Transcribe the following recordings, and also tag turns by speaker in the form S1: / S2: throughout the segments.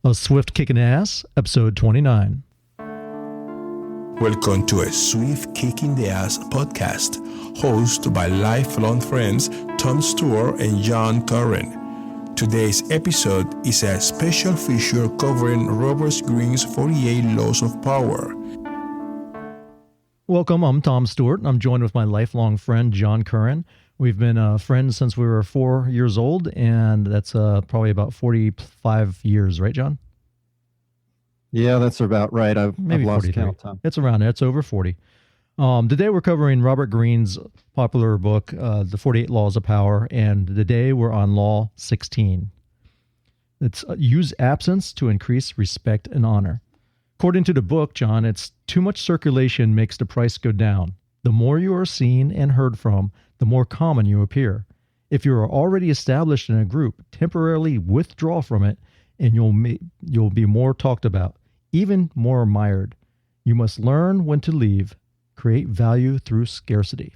S1: A Swift Kicking Ass, episode 29.
S2: Welcome to a Swift Kicking the Ass podcast, hosted by lifelong friends Tom Stewart and John Curren. Today's episode is a special feature covering Robert Greene's 48 Laws of Power.
S1: Welcome, I'm Tom Stewart, and I'm joined with my lifelong friend John Curren. We've been friends since we were 4 years old, and that's probably about 45 years, right, John?
S3: Yeah, that's about right. I've lost
S1: 43.
S3: count, Tom.
S1: It's around there. It's over 40. Today we're covering Robert Greene's popular book, The 48 Laws of Power, and today we're on Law 16. It's use absence to increase respect and honor. According to the book, John, it's too much circulation makes the price go down. The more you are seen and heard from, the more common you appear. If you are already established in a group, temporarily withdraw from it, and you'll be more talked about, even more admired. You must learn when to leave. Create value through scarcity.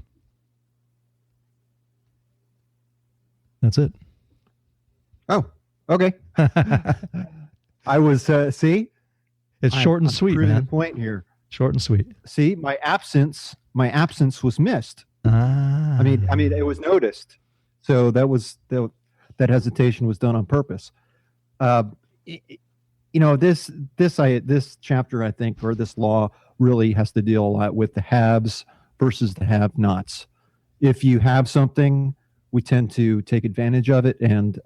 S1: That's it.
S3: Oh, okay. I was, see?
S1: It's short and sweet, man.
S3: The point here.
S1: Short and sweet.
S3: See, my absence was missed. I mean, it was noticed. So that hesitation was done on purpose. This chapter, I think, or this law really has to deal a lot with the haves versus the have-nots. If you have something, we tend to take advantage of it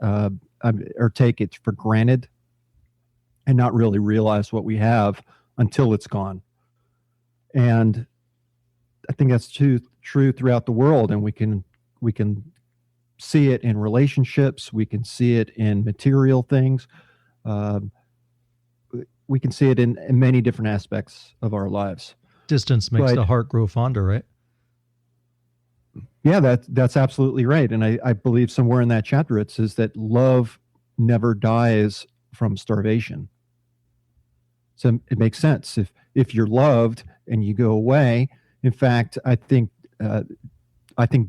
S3: or take it for granted and not really realize what we have until it's gone. And I think that's true throughout the world, and we can see it in relationships. We can see it in material things. We can see it in many different aspects of our lives.
S1: Distance makes the heart grow fonder, right?
S3: Yeah, that's absolutely right. And I believe somewhere in that chapter it says that love never dies from starvation. So it makes sense. If you're loved and you go away, in fact, I think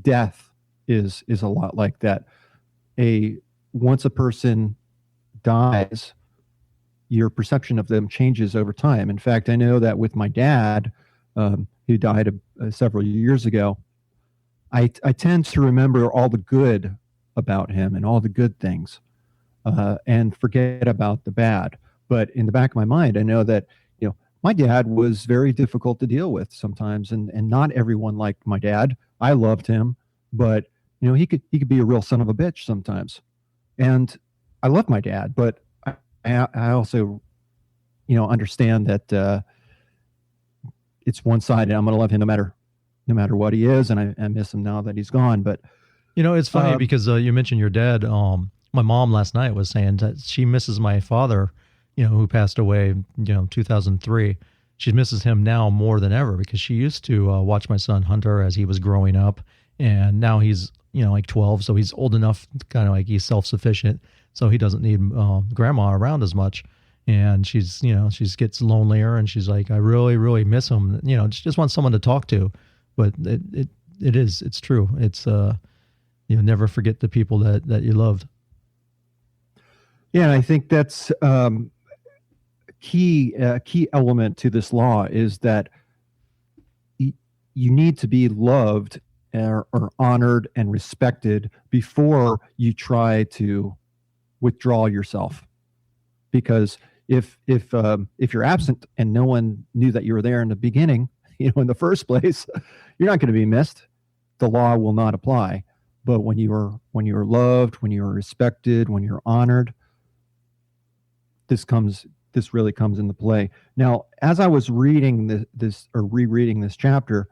S3: death is a lot like that. Once a person dies, your perception of them changes over time. In fact, I know that with my dad, who died several years ago, I tend to remember all the good about him and all the good things, and forget about the bad. But in the back of my mind, I know that my dad was very difficult to deal with sometimes, and not everyone liked my dad. I loved him, but he could be a real son of a bitch sometimes. And I love my dad, but I also, understand that it's one-sided. I'm going to love him no matter what he is, and I miss him now that he's gone. But
S1: it's funny because you mentioned your dad. My mom last night was saying that she misses my father, who passed away, 2003. She misses him now more than ever because she used to watch my son Hunter as he was growing up, and now he's like 12, so he's old enough, kind of like he's self-sufficient. So he doesn't need grandma around as much. And she gets lonelier, and she's like, I really, really miss him. Just want someone to talk to. But it's true. It's, never forget the people that you loved.
S3: Yeah. And I think that's key element to this law is that you need to be loved or honored and respected before you try to withdraw yourself. Because if you're absent and no one knew that you were there in the beginning, in the first place, you're not going to be missed. The law will not apply. But when you are loved, when you are respected, when you're honored, this really comes into play. Now, as I was reading rereading this chapter,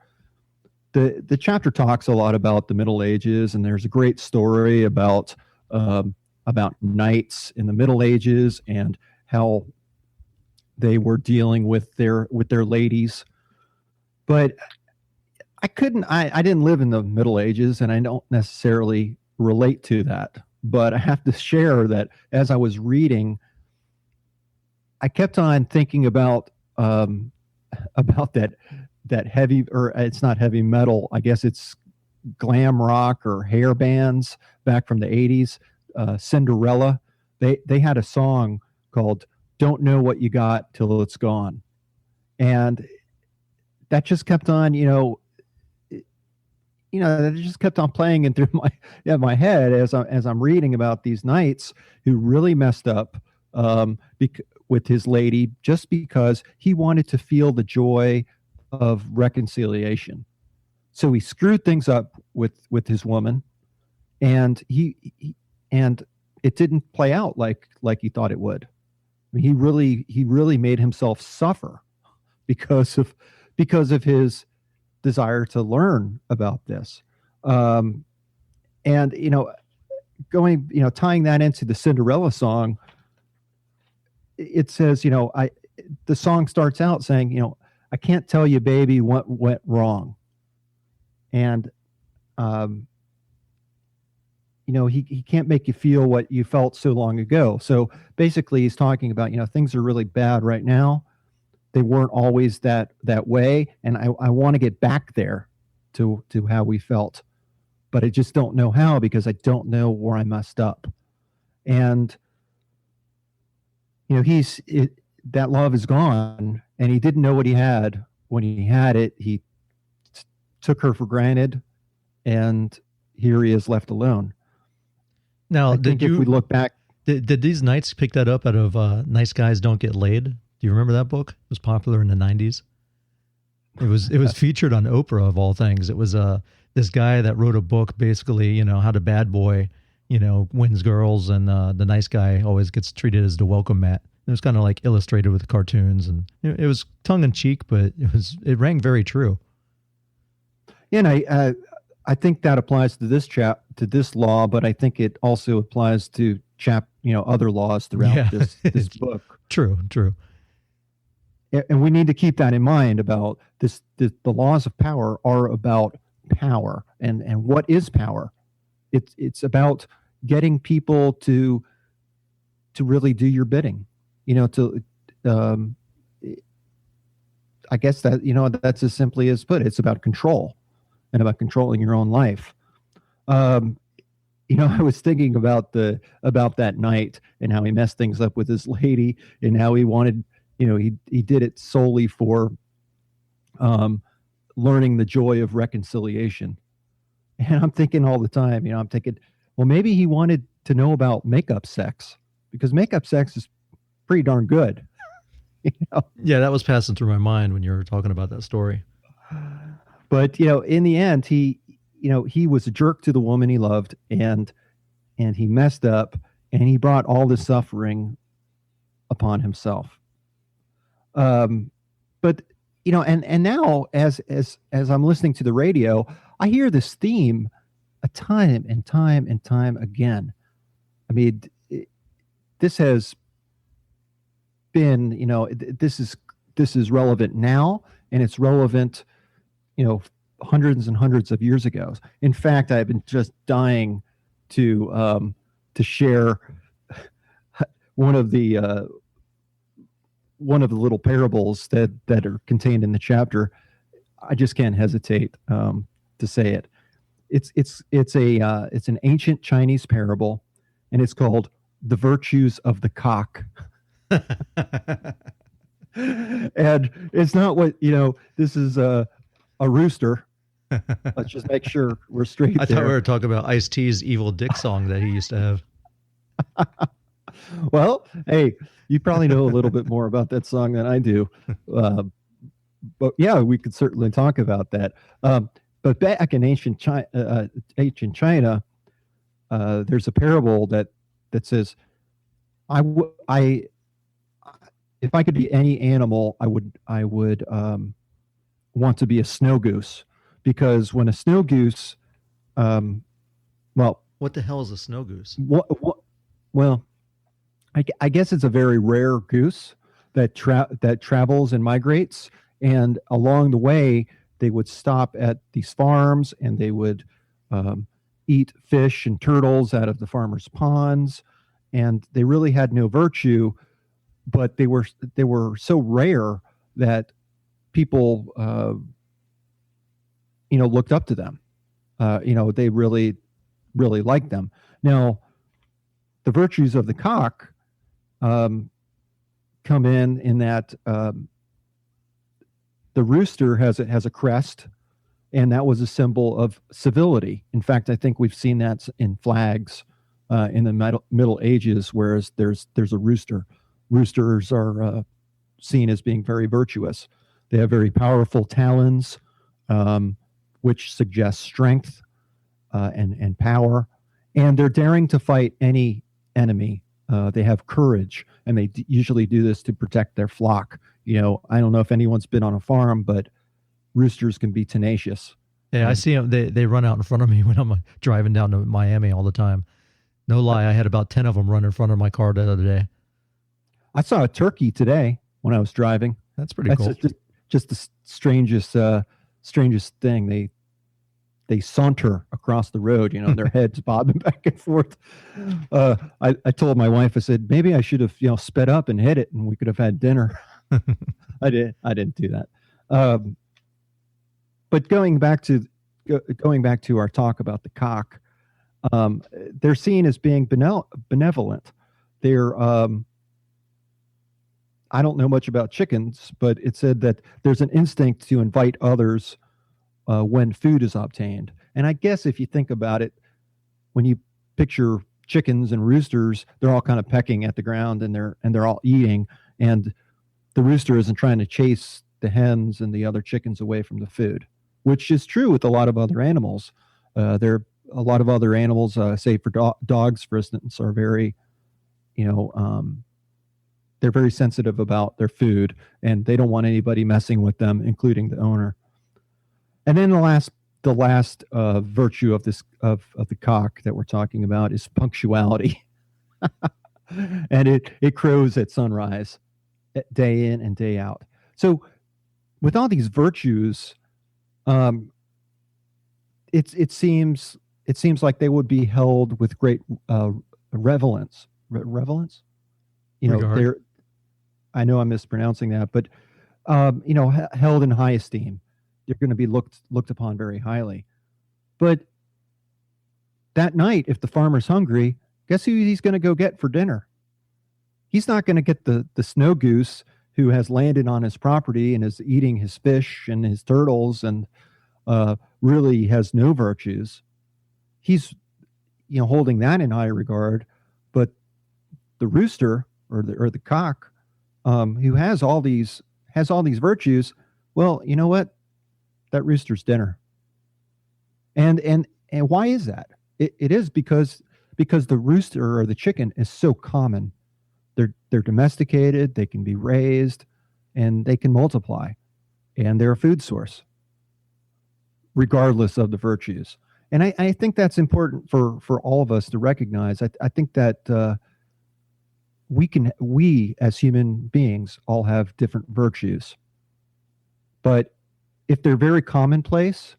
S3: the chapter talks a lot about the Middle Ages, and there's a great story about knights in the Middle Ages and how they were dealing with their ladies. But I didn't live in the Middle Ages, and I don't necessarily relate to that. But I have to share that as I was reading, I kept on thinking about that heavy, or it's not heavy metal, I guess it's glam rock or hair bands back from the 80s. Cinderella, they had a song called don't know what you got till it's gone. And that just kept on, that just kept on playing in through my head as I'm reading about these knights who really messed up with his lady just because he wanted to feel the joy of reconciliation. So he screwed things up with his woman, and and it didn't play out like he thought it would. I mean, he really made himself suffer because of his desire to learn about this. And tying that into the Cinderella song, it says, the song starts out saying, I can't tell you, baby, what went wrong. And, he can't make you feel what you felt so long ago. So basically he's talking about, things are really bad right now. They weren't always that way. And I want to get back there to how we felt, but I just don't know how, because I don't know where I messed up. And, that love is gone, and he didn't know what he had when he had it. He took her for granted, and here he is left alone.
S1: Now, if
S3: we look back,
S1: did these knights pick that up out of Nice Guys Don't Get Laid? Do you remember that book? It was popular in the 90s. It was featured on Oprah, of all things. It was this guy that wrote a book, basically, how the bad boy, wins girls, and the nice guy always gets treated as the welcome mat. It was kind of like illustrated with cartoons, and it was tongue in cheek, but it rang very true.
S3: Yeah, and I think that applies to this law, but I think it also applies to other laws throughout this book.
S1: True.
S3: And we need to keep that in mind about this. The laws of power are about power, and what is power? It's about getting people to really do your bidding. I guess that that's as simply as put. It's about control and about controlling your own life. I was thinking about that night and how he messed things up with his lady, and how he wanted, he did it solely for learning the joy of reconciliation. And I'm thinking all the time, well, maybe he wanted to know about makeup sex, because makeup sex is pretty darn good.
S1: Yeah, that was passing through my mind when you were talking about that story.
S3: But in the end, he was a jerk to the woman he loved, and he messed up, and he brought all the suffering upon himself. But and now as I'm listening to the radio, I hear this theme a time and time and time again. I mean, this has been, this is relevant now, and it's relevant, hundreds and hundreds of years ago. In fact, I've been just dying to share one of the little parables that are contained in the chapter. I just can't hesitate to say it. It's an ancient Chinese parable, and it's called "The Virtues of the Cock." And it's not what this is a rooster. Let's just make sure we're straight.
S1: I thought we were talking about Ice-T's Evil Dick song that he used to have.
S3: Well, hey, you probably know a little bit more about that song than I do. But yeah, we could certainly talk about that. But back in ancient China, there's a parable that says, if I could be any animal, I would want to be a snow goose, because when a snow goose,
S1: what the hell is a snow goose?
S3: Well, I guess it's a very rare goose that travels and migrates, and along the way they would stop at these farms, and they would eat fish and turtles out of the farmers' ponds, and they really had no virtue, but they were so rare that people looked up to them. They really liked them. Now, the virtues of the cock, come in that the rooster has a crest, and that was a symbol of civility. In fact, I think we've seen that in flags in the Middle Ages, whereas there's a rooster. Roosters are seen as being very virtuous. They have very powerful talons, which suggests strength and power, and they're daring to fight any enemy. They have courage, and they usually do this to protect their flock. I don't know if anyone's been on a farm, but roosters can be tenacious.
S1: Yeah, I see them. They run out in front of me when I'm driving down to Miami all the time. No lie, I had about 10 of them run in front of my car the other day.
S3: I saw a turkey today when I was driving.
S1: That's pretty cool.
S3: Just the strangest thing. They saunter across the road, their heads bobbing back and forth. I told my wife, I said, maybe I should have, sped up and hit it and we could have had dinner. I didn't do that. But going back to our talk about the cock, they're seen as being benevolent. They're, I don't know much about chickens, but it said that there's an instinct to invite others when food is obtained. And I guess if you think about it, when you picture chickens and roosters, they're all kind of pecking at the ground and they're all eating. And the rooster isn't trying to chase the hens and the other chickens away from the food, which is true with a lot of other animals. There are a lot of other animals, say for dogs, for instance, are very, they're very sensitive about their food, and they don't want anybody messing with them, including the owner. And then the last virtue of the cock that we're talking about is punctuality, and it crows at sunrise, day in and day out. So, with all these virtues, it seems like they would be held with great reverence. I know I'm mispronouncing that, but held in high esteem. They're going to be looked upon very highly. But that night, if the farmer's hungry, guess who he's going to go get for dinner? He's not going to get the snow goose who has landed on his property and is eating his fish and his turtles and really has no virtues. He's holding that in high regard. But the rooster or the cock, who has all these virtues, well, you know what? That rooster's dinner. And why is that? It is because the rooster or the chicken is so common. They're domesticated, they can be raised, and they can multiply, and they're a food source, regardless of the virtues. And I think that's important for all of us to recognize. I think that we as human beings all have different virtues, but if they're very commonplace,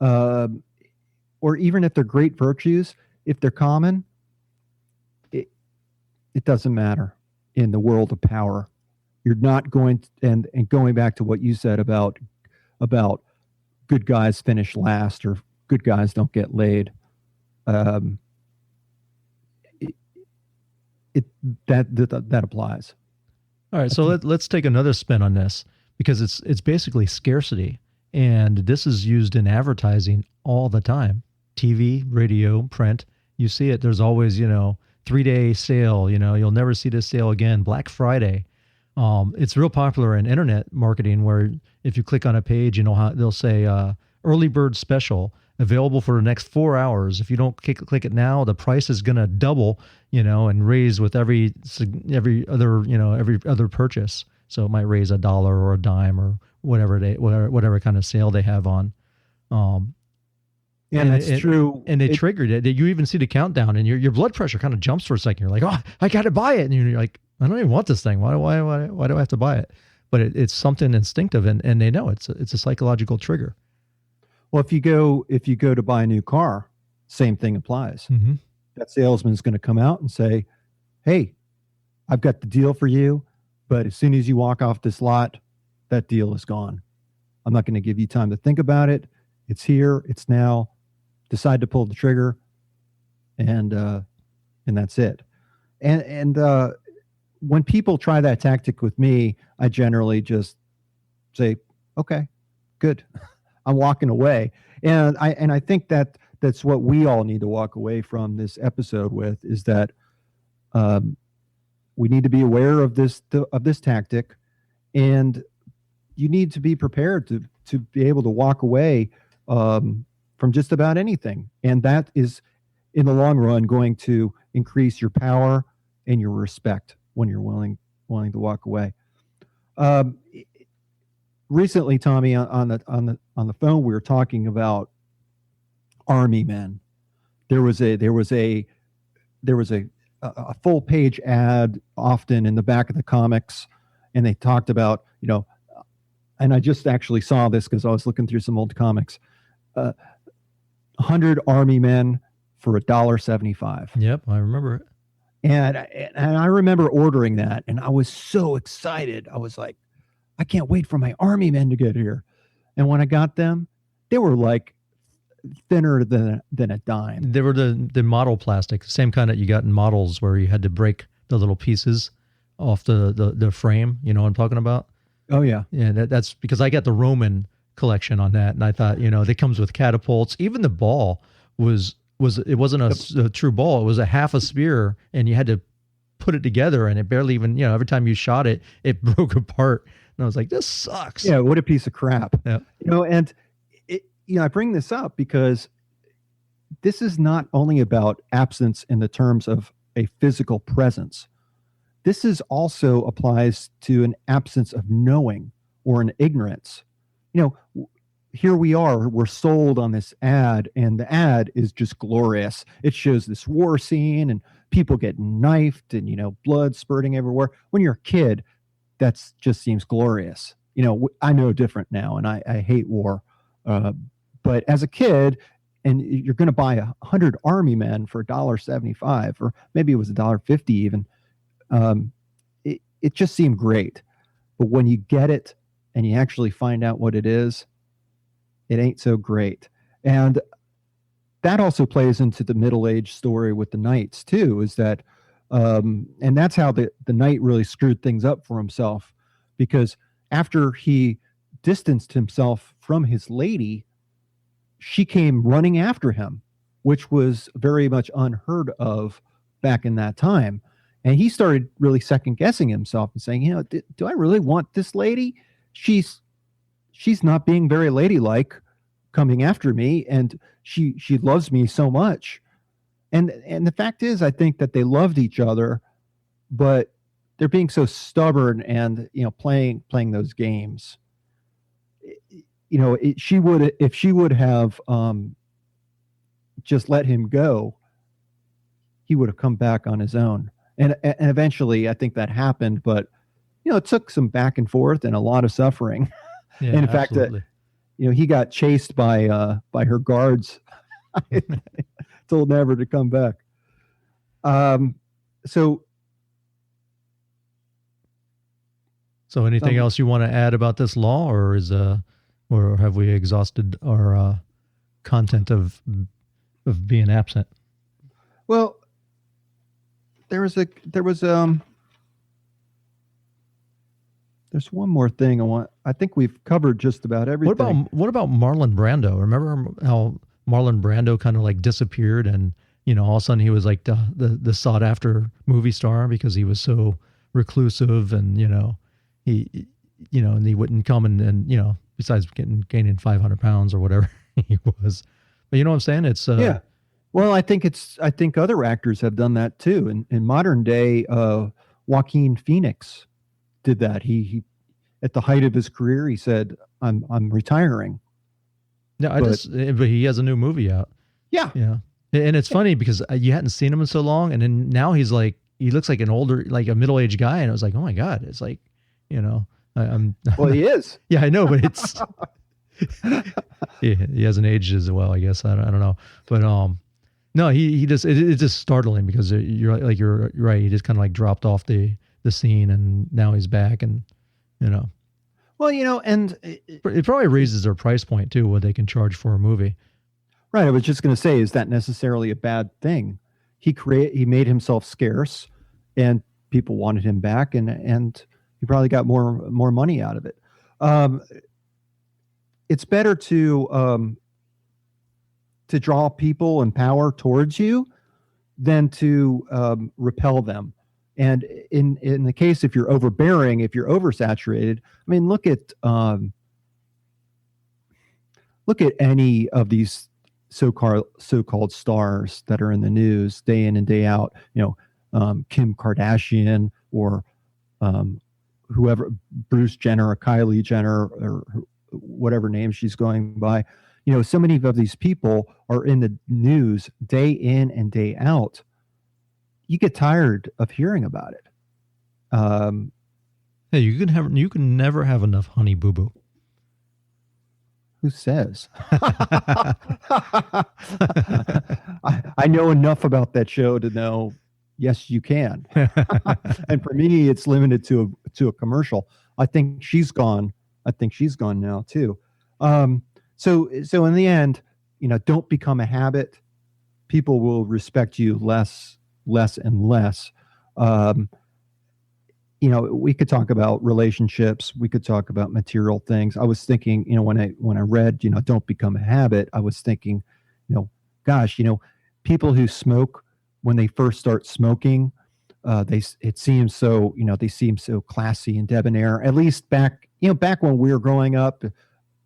S3: or even if they're great virtues, if they're common, it doesn't matter in the world of power. You're not going to, and going back to what you said about good guys finish last or good guys don't get laid. That applies.
S1: All right, so let's take another spin on this, because it's basically scarcity, and this is used in advertising all the time. TV, radio, print. You see it. There's always 3-day sale. You'll never see this sale again. Black Friday. It's real popular in internet marketing, where if you click on a page, how they'll say early bird special available for the next 4 hours. If you don't click it now, the price is going to double, and raise with every other purchase. So it might raise $1 or a dime or whatever kind of sale they have on.
S3: And that's true.
S1: And they triggered it. You even see the countdown, and your blood pressure kind of jumps for a second. You're like, oh, I got to buy it. And you're like, I don't even want this thing. Why do I have to buy it? But it's something instinctive, and they know it's a psychological trigger.
S3: Well, if you go to buy a new car, same thing applies.
S1: Mm-hmm.
S3: That salesman's going to come out and say, hey, I've got the deal for you, but as soon as you walk off this lot, that deal is gone. I'm not going to give you time to think about it. It's here. It's now. Decide to pull the trigger, and that's it. And when people try that tactic with me, I generally just say, okay, good. I'm walking away. And I think that's what we all need to walk away from this episode with, is that we need to be aware of this tactic, and you need to be prepared to be able to walk away from just about anything. And that is, in the long run, going to increase your power and your respect when you're willing to walk away. Recently, Tommy, on the phone, we were talking about army men. There was a full page ad often in the back of the comics, and they talked about, and I just actually saw this because I was looking through some old comics. 100 army men for $1.75.
S1: Yep, I remember it.
S3: And I remember ordering that, and I was so excited. I was like, I can't wait for my army men to get here. And when I got them, they were like thinner than a dime.
S1: They were the model plastic, same kind that you got in models where you had to break the little pieces off the frame. You know what I'm talking about?
S3: Oh yeah.
S1: Yeah, that's because I got the Roman collection on that, and I thought, that comes with catapults. Even the ball was it wasn't a true ball. It was a half a spear, and you had to put it together, and it barely even, every time you shot it, it broke apart. And I was like, this sucks.
S3: Yeah, what a piece of crap.
S1: Yeah.
S3: And I bring this up because this is not only about absence in the terms of a physical presence. This is also applies to an absence of knowing or an ignorance. Here we are, we're sold on this ad, and the ad is just glorious. It shows this war scene and people get knifed and, blood spurting everywhere. When you're a kid, that's just seems glorious. I know different now, and I hate war. But as a kid, and you're going to buy 100 army men for $1.75, or maybe it was $1.50 even, it just seemed great. But when you get it and you actually find out what it is, it ain't so great. And that also plays into the middle-aged story with the knights too, is that, and that's how the knight really screwed things up for himself, because after he distanced himself from his lady, she came running after him, which was very much unheard of back in that time. And he started really second guessing himself and saying, do I really want this lady? She's not being very ladylike coming after me, and she loves me so much. And the fact is, I think that they loved each other, but they're being so stubborn and, playing those games. If she would have just let him go, he would have come back on his own. And eventually I think that happened, but it took some back and forth and a lot of suffering.
S1: Yeah,
S3: and in fact, he got chased by her guards, told never to come back. So
S1: anything else you want to add about this law, or or have we exhausted our content of being absent?
S3: Well, there's one more thing I think we've covered just about everything.
S1: What about Marlon Brando? Remember how Marlon Brando kind of like disappeared, and all of a sudden he was like the sought after movie star because he was so reclusive, and he and he wouldn't come and besides gaining 500 pounds or whatever he was. But you know what I'm saying? It's
S3: yeah. Well, I think other actors have done that too. In modern day, Joaquin Phoenix did that. He at the height of his career, he said, I'm retiring.
S1: No, but he has a new movie out.
S3: Yeah.
S1: Yeah. And it's funny because you hadn't seen him in so long, and then now he looks like an older, like a middle-aged guy, and I was like, oh my God, it's like, I'm
S3: well, he is.
S1: Yeah, I know, but it's he hasn't aged as well, I guess. I don't know, but no, he just it's just startling because you're right. He just kind of like dropped off the scene, and now he's back, and Well,
S3: and
S1: it probably raises their price point too, what they can charge for a movie.
S3: Right. I was just going to say, is that necessarily a bad thing? He made himself scarce, and people wanted him back, and he probably got more money out of it. It's better to draw people and power towards you than to repel them. And in the case, if you're overbearing, if you're oversaturated, I mean, look at any of these so-called stars that are in the news day in and day out. Kim Kardashian or whoever, Bruce Jenner or Kylie Jenner or whatever name she's going by. So many of these people are in the news day in and day out. You get tired of hearing about it.
S1: Hey, you can never have enough honey, boo boo.
S3: Who says? I know enough about that show to know. Yes, you can. And for me, it's limited to a commercial. I think she's gone. Now too. So in the end, don't become a habit. People will respect you less and less. We could talk about relationships. We could talk about material things. I was thinking, when I read, don't become a habit, I was thinking, gosh, people who smoke, when they first start smoking, they seem so classy and debonair. At least back when we were growing up,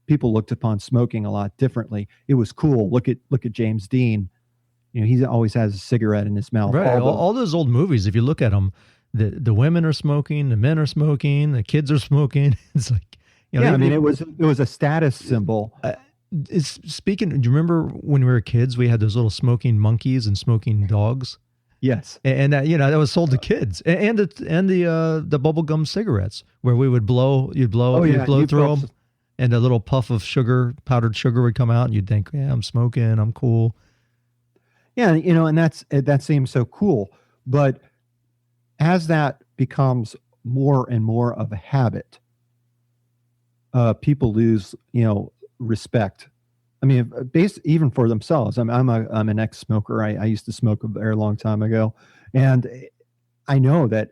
S3: people looked upon smoking a lot differently. It was cool. Look at James Dean. He always has a cigarette in his mouth.
S1: Right. All those old movies, if you look at them, the women are smoking, the men are smoking, the kids are smoking. It's like,
S3: it was a status symbol.
S1: Do you remember when we were kids, we had those little smoking monkeys and smoking dogs?
S3: Yes.
S1: And that was sold to kids, and the bubblegum cigarettes where we would blow through them, and a little puff of powdered sugar would come out, and you'd think, yeah, I'm smoking, I'm cool.
S3: Yeah. And that seems so cool. But as that becomes more and more of a habit, people lose, respect. I mean, even for themselves. I'm an ex-smoker. I used to smoke a very long time ago, and I know that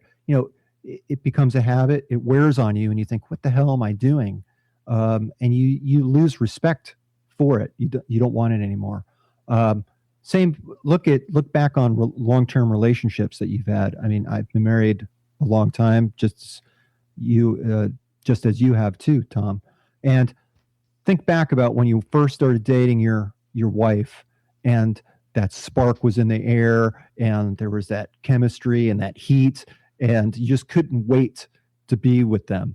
S3: it becomes a habit. It wears on you, and you think, "What the hell am I doing?" And you lose respect for it. You don't want it anymore. Same. Look back on long-term relationships that you've had. I mean, I've been married a long time, just as you have too, Tom, and think back about when you first started dating your wife, and that spark was in the air, and there was that chemistry and that heat, and you just couldn't wait to be with them.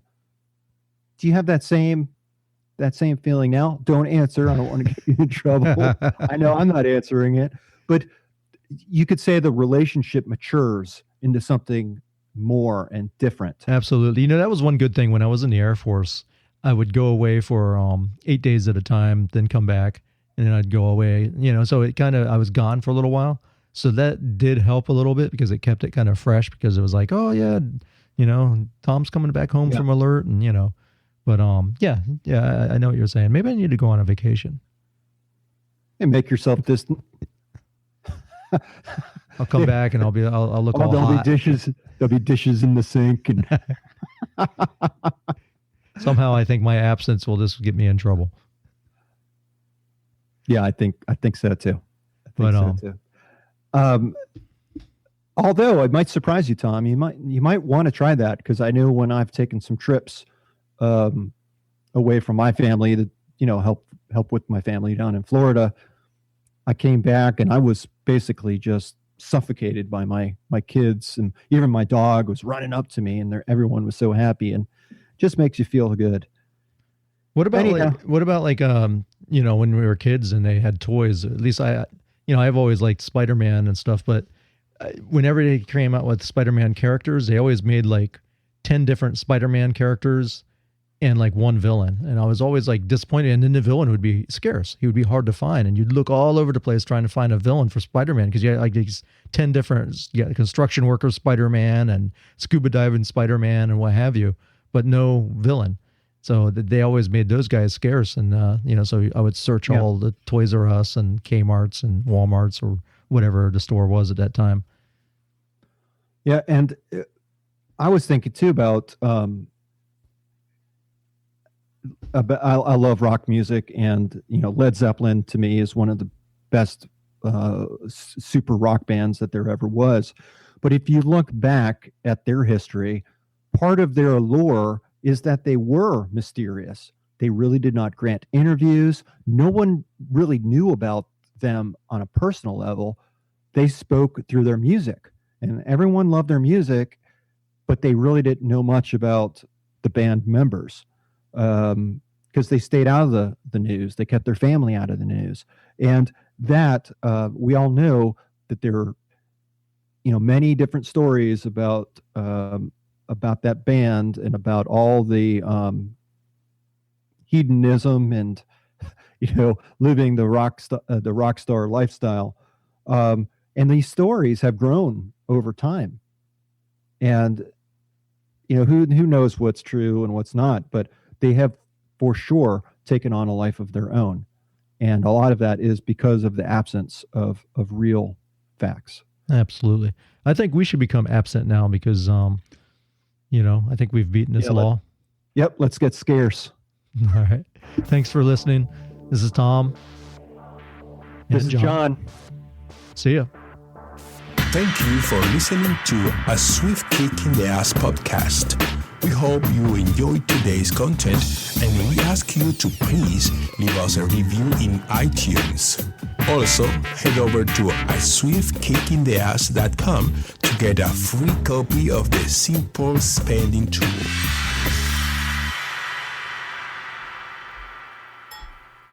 S3: Do you have that same feeling now? Don't answer. I don't want to get you in trouble. I know I'm not answering it, but you could say the relationship matures into something more and different.
S1: Absolutely. That was one good thing when I was in the Air Force. I would go away for 8 days at a time, then come back, and then I'd go away. So it I was gone for a little while. So that did help a little bit because it kept it kind of fresh, because it was like, oh yeah, Tom's coming back home from alert, and but yeah, I know what you're saying. Maybe I need to go on a vacation
S3: and make yourself distant.
S1: I'll come back and I'll look all hot.
S3: There'll be dishes in the sink, and
S1: somehow I think my absence will just get me in trouble.
S3: Yeah, I think so too. Although it might surprise you, Tom, you might want to try that, because I know when I've taken some trips away from my family to help with my family down in Florida, I came back and I was basically just suffocated by my kids, and even my dog was running up to me, and everyone was so happy, and just makes you feel good.
S1: What about when we were kids and they had toys? At least I've always liked Spider-Man and stuff, but whenever they came out with Spider-Man characters, they always made like 10 different Spider-Man characters and like one villain. And I was always like disappointed. And then the villain would be scarce. He would be hard to find. And you'd look all over the place trying to find a villain for Spider-Man, because you had like these 10 different, construction worker Spider-Man and scuba diving Spider-Man and what have you, but no villain. So they always made those guys scarce. And, so I would search all the Toys R Us and Kmart's and Walmart's or whatever the store was at that time.
S3: Yeah. And I was thinking too about I love rock music, and Led Zeppelin to me is one of the best super rock bands that there ever was. But if you look back at their history, part of their allure is that they were mysterious. They really did not grant interviews. No one really knew about them on a personal level. They spoke through their music, and everyone loved their music, but they really didn't know much about the band members because they stayed out of the news. They kept their family out of the news. And that we all know that there are many different stories about that band and about all the hedonism and living the rock star lifestyle. And these stories have grown over time. And who knows what's true and what's not, but they have for sure taken on a life of their own. And a lot of that is because of the absence of real facts.
S1: Absolutely. I think we should become absent now because, I think we've beaten this law.
S3: Yep. Let's get scarce.
S1: All right. Thanks for listening. This is Tom.
S3: This is John.
S1: See ya.
S2: Thank you for listening to A Swift Kick in the Ass podcast. We hope you enjoyed today's content, and we ask you to please leave us a review in iTunes. Also, head over to aswiftkickintheass.com to get a free copy of the Simple Spending Tool.